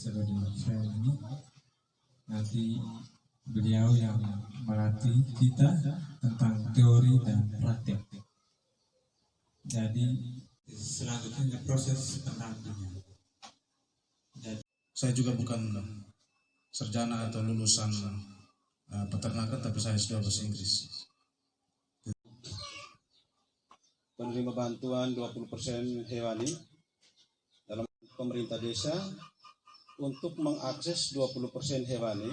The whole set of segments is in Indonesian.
Saudara Freddy. Nanti beliau yang melatih kita tentang teori dan praktek. Jadi selanjutnya proses pendampingan. Saya juga bukan sarjana atau lulusan peternakan, tapi saya sudah bahasa Inggris. Penerima bantuan 20% hewani dalam pemerintah desa untuk mengakses 20% hewani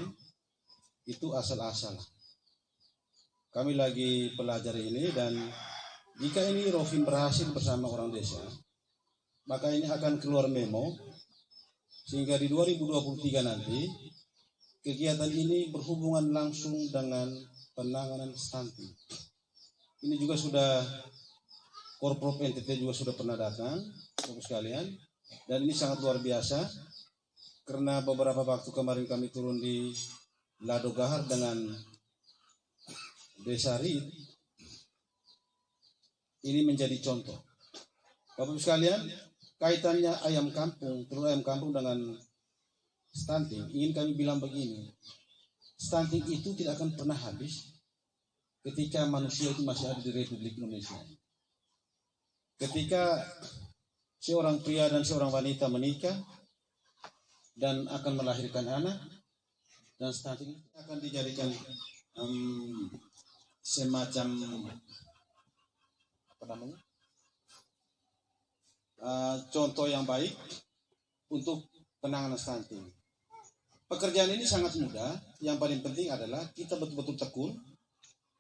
itu asal-asal. Kami lagi pelajari ini, dan jika ini Rofin berhasil bersama orang desa, maka ini akan keluar memo sehingga di 2023 nanti kegiatan ini berhubungan langsung dengan penanganan stunting. Ini juga sudah Korprov NTT juga sudah pernah datang, Bapak sekalian, dan ini sangat luar biasa karena beberapa waktu kemarin kami turun di Ladogahar dengan Desa Rit, ini menjadi contoh. Bapak sekalian, kaitannya ayam kampung, telur ayam kampung dengan stunting, ingin kami bilang begini, stunting itu tidak akan pernah habis ketika manusia itu masih ada di Republik Indonesia. Ketika seorang pria dan seorang wanita menikah dan akan melahirkan anak, dan stunting akan dijadikan semacam contoh yang baik untuk penanganan stunting. Pekerjaan ini sangat mudah. Yang paling penting adalah kita betul-betul tekun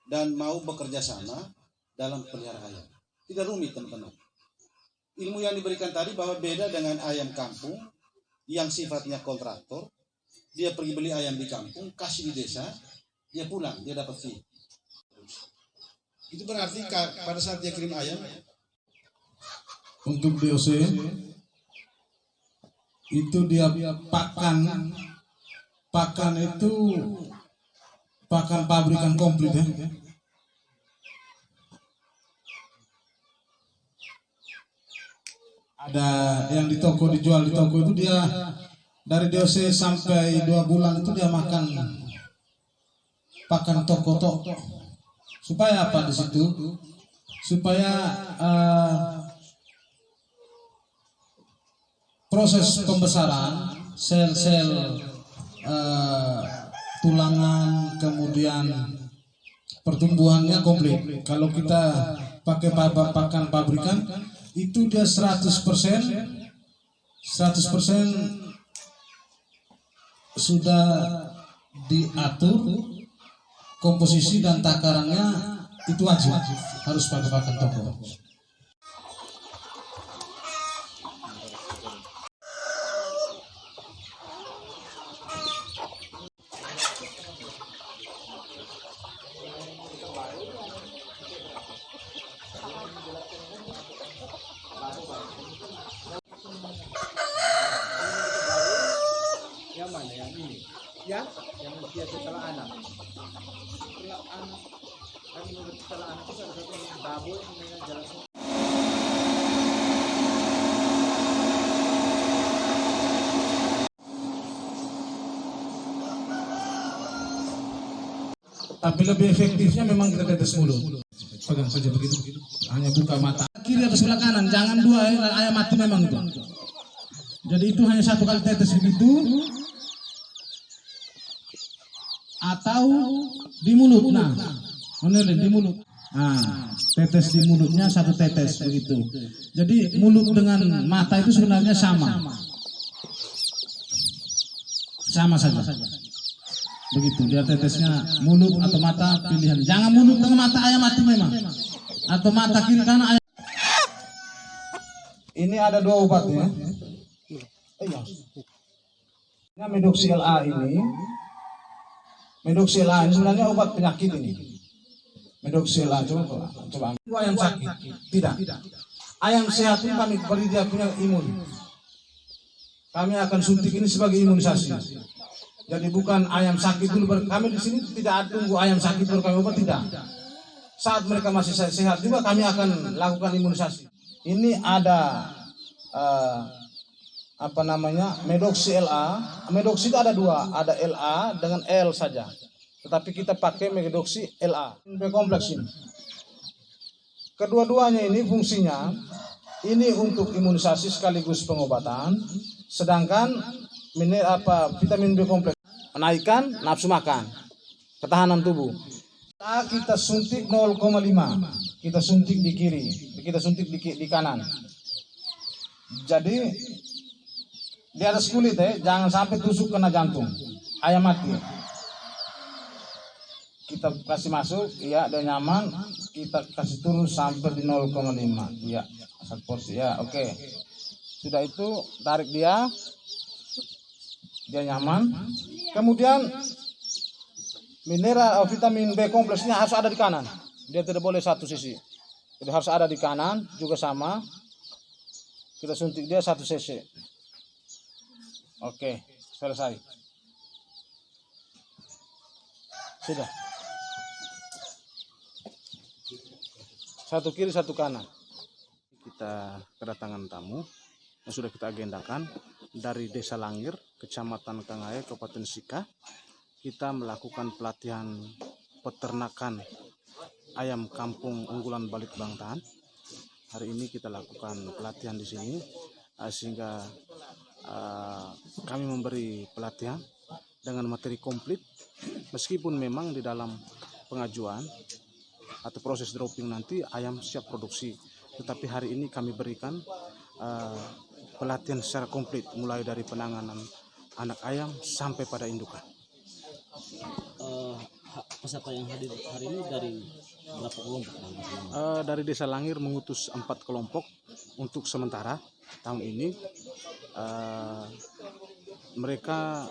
dan mau bekerja sama dalam pelihara ayam. Tidak rumit, teman-teman. Ilmu yang diberikan tadi bahwa beda dengan ayam kampung yang sifatnya kontraktor. Dia pergi beli ayam di kampung, kasih di desa, dia pulang, dia dapat fee. Itu berarti pada saat dia kirim ayam, Untuk DOC itu dia pakan itu pakan pabrikan komplit ya. Ada yang di toko, dijual di toko itu dia dari DOC sampai 2 bulan itu dia makan pakan toko. Supaya apa di situ? Supaya proses pembesaran sel-sel tulangan, kemudian pertumbuhannya komplit. Kalau kita pakai pakan pabrikan itu dia 100% sudah diatur komposisi dan takarannya, itu wajib harus pakai pakan toko. Yang mana yang ini? Yang dia setelah anak. Setelah anak. Kan menurut setelah anak itu ada satu baboy yang jalan. Tapi lebih efektifnya memang kita tetes mulut. Pegang saja begitu. Hanya buka mata. Kiri atau sebelah kanan, jangan dua, ayam mati memang itu. Jadi itu hanya 1 kali tetes begitu. Atau di mulut, nah, menelin di mulut. Nah, tetes di mulutnya 1 tetes begitu. Jadi mulut dengan mata itu sebenarnya sama saja. Begitu dia tetesnya, mulut atau mata pilihan. Jangan mulut dengan mata, ayam mati memang. Atau mata kiri kanan ayam. Ini ada 2 obatnya. Ini Medoxil A ini. Medoxil A ini sebenarnya obat penyakit ini. Medoxil A, coba. Ayam sakit? Tidak. Ayam sehat ini kami beri dia punya imun. Kami akan suntik ini sebagai imunisasi. Jadi bukan ayam sakit dulu, kami di sini tidak tunggu ayam sakit baru kami obat, tidak. Saat mereka masih sehat juga kami akan lakukan imunisasi. Ini ada Medoksi LA. Medoksi itu ada dua, ada LA dengan L saja. Tetapi kita pakai Medoksi LA. Kompleks ini. Kedua-duanya ini fungsinya ini untuk imunisasi sekaligus pengobatan, sedangkan vitamin B kompleks menaikkan nafsu makan, ketahanan tubuh. Kita suntik 0,5, kita suntik di kiri, kita suntik di kanan. Jadi di atas kulit jangan sampai tusuk kena jantung, ayam mati. Kita kasih masuk, ya, dia nyaman. Kita kasih turun sampai di 0,5, ya, 1 porsi, ya, oke. Sudah itu tarik dia nyaman. Kemudian vitamin B kompleksnya harus ada di kanan. Dia tidak boleh satu sisi. Jadi harus ada di kanan juga sama. Kita suntik dia 1 cc. Oke, selesai. Sudah. 1 kiri 1 kanan. Kita kedatangan tamu yang sudah kita agendakan dari Desa Langir, Kecamatan Kangae, Kabupaten Sika. Kita melakukan pelatihan peternakan ayam kampung unggulan Balitbangtan. Hari ini kita lakukan pelatihan di sini sehingga kami memberi pelatihan dengan materi komplit, meskipun memang di dalam pengajuan atau proses dropping nanti ayam siap produksi, tetapi hari ini kami berikan pelatihan secara komplit mulai dari penanganan anak ayam sampai pada indukan. Peserta yang hadir hari ini dari berapa kelompok? Dari Desa Langir mengutus 4 kelompok untuk sementara tahun ini. Mereka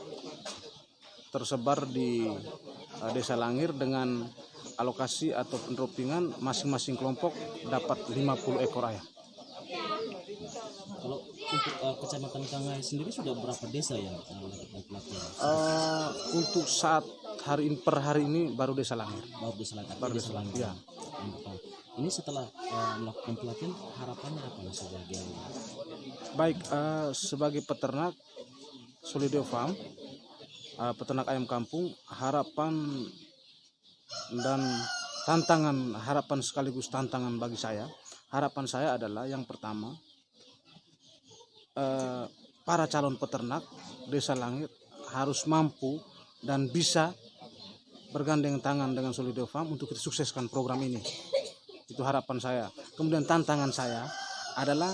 tersebar di Desa Langir dengan alokasi atau penropingan masing-masing kelompok dapat 50 ekor ayam. Kalau untuk Kecamatan Kangae sendiri sudah berapa desa yang melakukan pelatihan? Untuk saat per hari ini baru Desa Langir. Baru Desa Langir. Ya. Ini setelah melakukan pelatihan, harapannya apa sebagai baik sebagai peternak Solideo Farm, peternak ayam kampung, harapan dan harapan sekaligus tantangan bagi saya. Harapan saya adalah yang pertama, para calon peternak Desa Langir harus mampu dan bisa bergandeng tangan dengan Solideo Farm untuk sukseskan program ini. Itu harapan saya. Kemudian tantangan saya adalah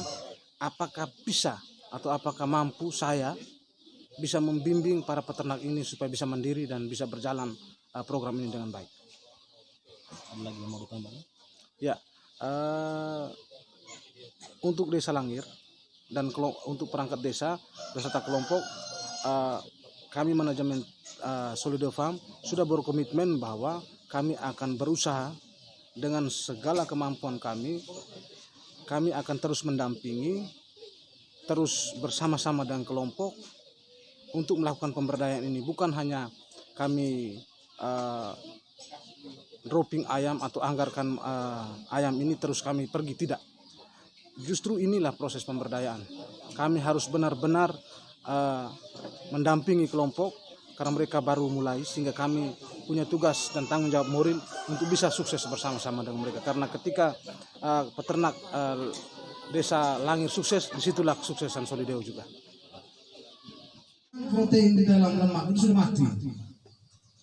apakah bisa atau apakah mampu saya bisa membimbing para peternak ini supaya bisa mandiri dan bisa berjalan program ini dengan baik. Ada lagi yang mau ditambahkan? Ya, untuk Desa Langir dan untuk perangkat desa beserta kelompok, kami manajemen Solideo Farm sudah berkomitmen bahwa kami akan berusaha dengan segala kemampuan kami akan terus mendampingi, terus bersama-sama dengan kelompok untuk melakukan pemberdayaan ini. Bukan hanya kami dropping ayam atau anggarkan ayam ini terus kami pergi, tidak. Justru inilah proses pemberdayaan. Kami harus benar-benar mendampingi kelompok karena mereka baru mulai, sehingga kami punya tugas dan tanggung jawab moral untuk bisa sukses bersama-sama dengan mereka. Karena ketika peternak Desa Langir sukses, disitulah kesuksesan Solideo juga. Protein di dalam lemak itu sudah mati,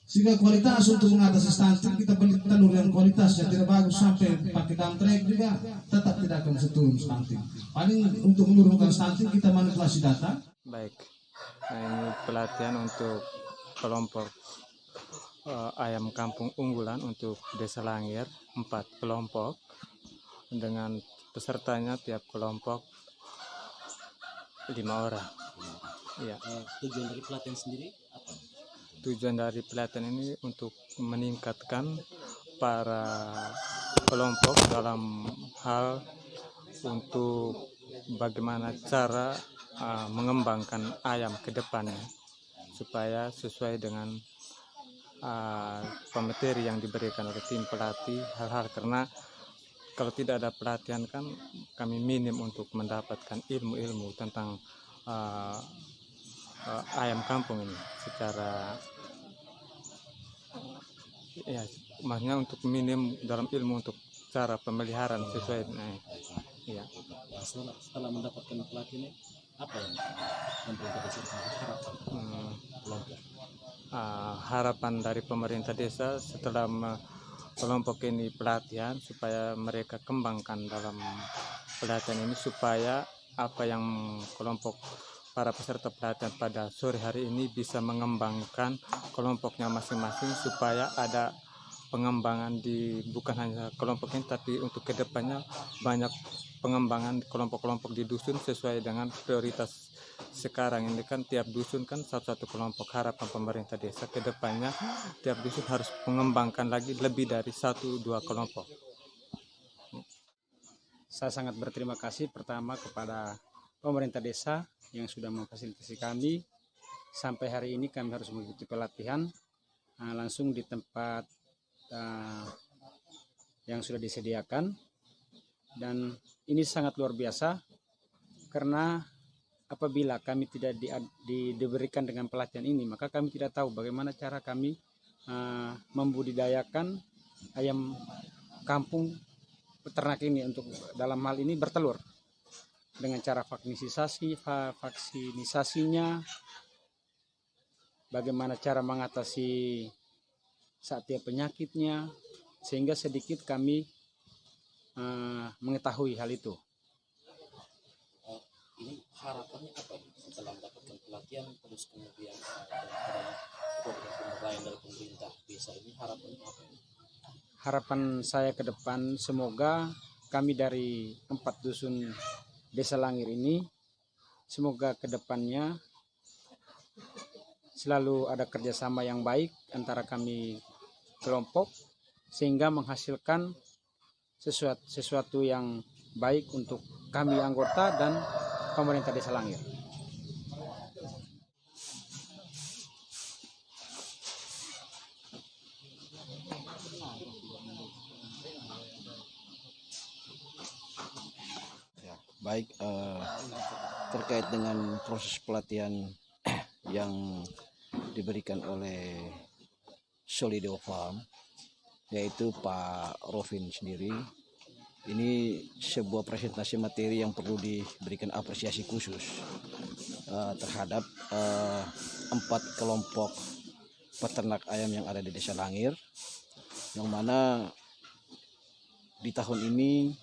sehingga kualitas untuk mengatasi stunting kita beli telur yang kualitasnya tidak bagus, sampai pakai damtrek juga tetap tidak akan seturun stunting. Paling untuk menurunkan stunting kita manipulasi data. Baik, nah ini pelatihan untuk kelompok ayam kampung unggulan untuk Desa Langir, 4 kelompok dengan pesertanya tiap kelompok 5 orang. Ya. Tujuan dari pelatihan sendiri apa? Tujuan dari pelatihan ini untuk meningkatkan para kelompok dalam hal untuk bagaimana cara mengembangkan ayam ke depannya supaya sesuai dengan pemateri yang diberikan oleh tim pelatih, hal-hal karena kalau tidak ada pelatihan kan kami minim untuk mendapatkan ilmu-ilmu tentang uh, ayam kampung ini secara ya, maksudnya untuk minim dalam ilmu untuk cara pemeliharaan sesuai. Ya. Setelah mendapatkan pelatihan, apa yang pemerintah desa harapkan kelompok? Harapan dari pemerintah desa setelah kelompok ini pelatihan supaya mereka kembangkan dalam pelatihan ini, supaya apa yang kelompok para peserta pelatihan pada sore hari ini bisa mengembangkan kelompoknya masing-masing, supaya ada pengembangan di bukan hanya kelompok ini tapi untuk kedepannya banyak pengembangan kelompok-kelompok di dusun sesuai dengan prioritas sekarang ini. Kan tiap dusun kan satu-satu kelompok. Harapan pemerintah desa kedepannya tiap dusun harus mengembangkan lagi lebih dari 1-2 kelompok. Saya sangat berterima kasih pertama kepada pemerintah desa yang sudah memfasilitasi kami. Sampai hari ini kami harus mengikuti pelatihan langsung di tempat yang sudah disediakan, dan ini sangat luar biasa karena apabila kami tidak diberikan dengan pelatihan ini, maka kami tidak tahu bagaimana cara kami membudidayakan ayam kampung peternak ini untuk dalam hal ini bertelur dengan cara vaksinisasinya, bagaimana cara mengatasi setiap penyakitnya, sehingga sedikit kami mengetahui hal itu. Ini harapannya apa setelah mendapatkan pelatihan terus kemudian pemberdayaan dari pemerintah desa ini, harapannya apa? Harapan saya ke depan semoga kami dari 4 dusun Desa Langir ini semoga ke depannya selalu ada kerjasama yang baik antara kami kelompok sehingga menghasilkan sesuatu yang baik untuk kami anggota dan pemerintah Desa Langir. Baik, terkait dengan proses pelatihan yang diberikan oleh Solido Farm, yaitu Pak Rofin sendiri, ini sebuah presentasi materi yang perlu diberikan apresiasi khusus terhadap 4 kelompok peternak ayam yang ada di Desa Langir, yang mana di tahun ini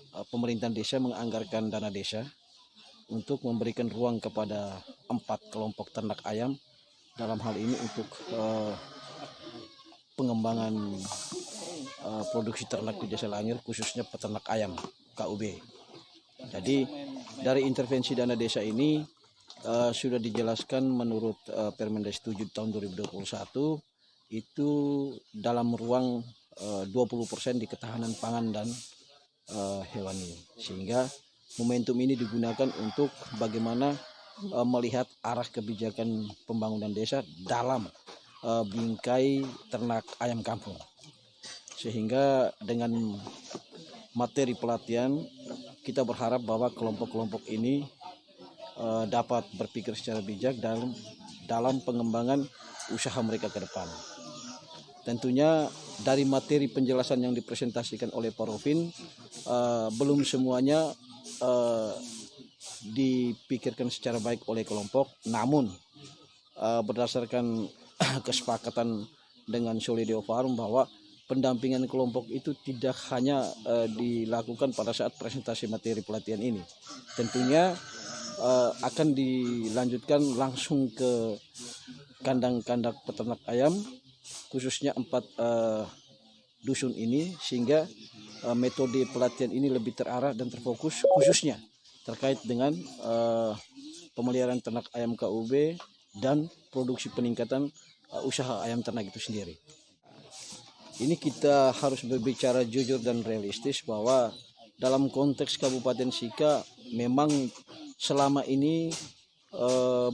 pemerintahan desa menganggarkan dana desa untuk memberikan ruang kepada 4 kelompok ternak ayam, dalam hal ini untuk pengembangan produksi ternak di Desa Langir, khususnya peternak ayam KUB. Jadi dari intervensi dana desa ini sudah dijelaskan menurut Permendes 7 tahun 2021 itu dalam ruang 20% di ketahanan pangan dan hewani, sehingga momentum ini digunakan untuk bagaimana melihat arah kebijakan pembangunan desa dalam bingkai ternak ayam kampung, sehingga dengan materi pelatihan kita berharap bahwa kelompok-kelompok ini dapat berpikir secara bijak dalam pengembangan usaha mereka ke depan. Tentunya dari materi penjelasan yang dipresentasikan oleh Pak Rofin, belum semuanya dipikirkan secara baik oleh kelompok, namun berdasarkan kesepakatan dengan Solido Farm bahwa pendampingan kelompok itu tidak hanya dilakukan pada saat presentasi materi pelatihan ini, tentunya akan dilanjutkan langsung ke kandang-kandang peternak ayam, khususnya 4 dusun ini, sehingga metode pelatihan ini lebih terarah dan terfokus khususnya terkait dengan pemeliharaan ternak ayam KUB dan produksi peningkatan usaha ayam ternak itu sendiri. Ini kita harus berbicara jujur dan realistis bahwa dalam konteks Kabupaten Sika memang selama ini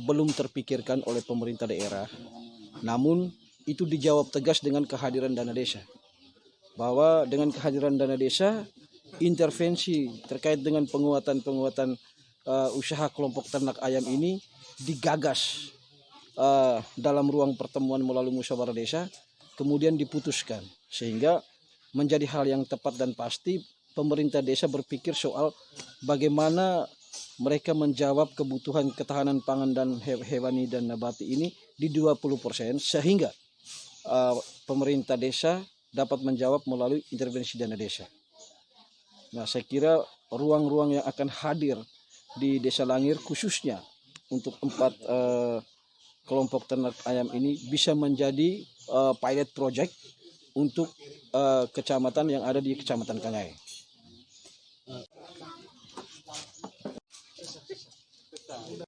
belum terpikirkan oleh pemerintah daerah, namun itu dijawab tegas dengan kehadiran dana desa. Bahwa dengan kehadiran dana desa, intervensi terkait dengan penguatan usaha kelompok ternak ayam ini digagas dalam ruang pertemuan melalui musyawarah desa, kemudian diputuskan, sehingga menjadi hal yang tepat dan pasti pemerintah desa berpikir soal bagaimana mereka menjawab kebutuhan ketahanan pangan dan hewani dan nabati ini di 20%, sehingga pemerintah desa dapat menjawab melalui intervensi dana desa. Nah, saya kira ruang-ruang yang akan hadir di Desa Langir khususnya untuk 4 kelompok ternak ayam ini bisa menjadi pilot project untuk kecamatan yang ada di Kecamatan Kangay.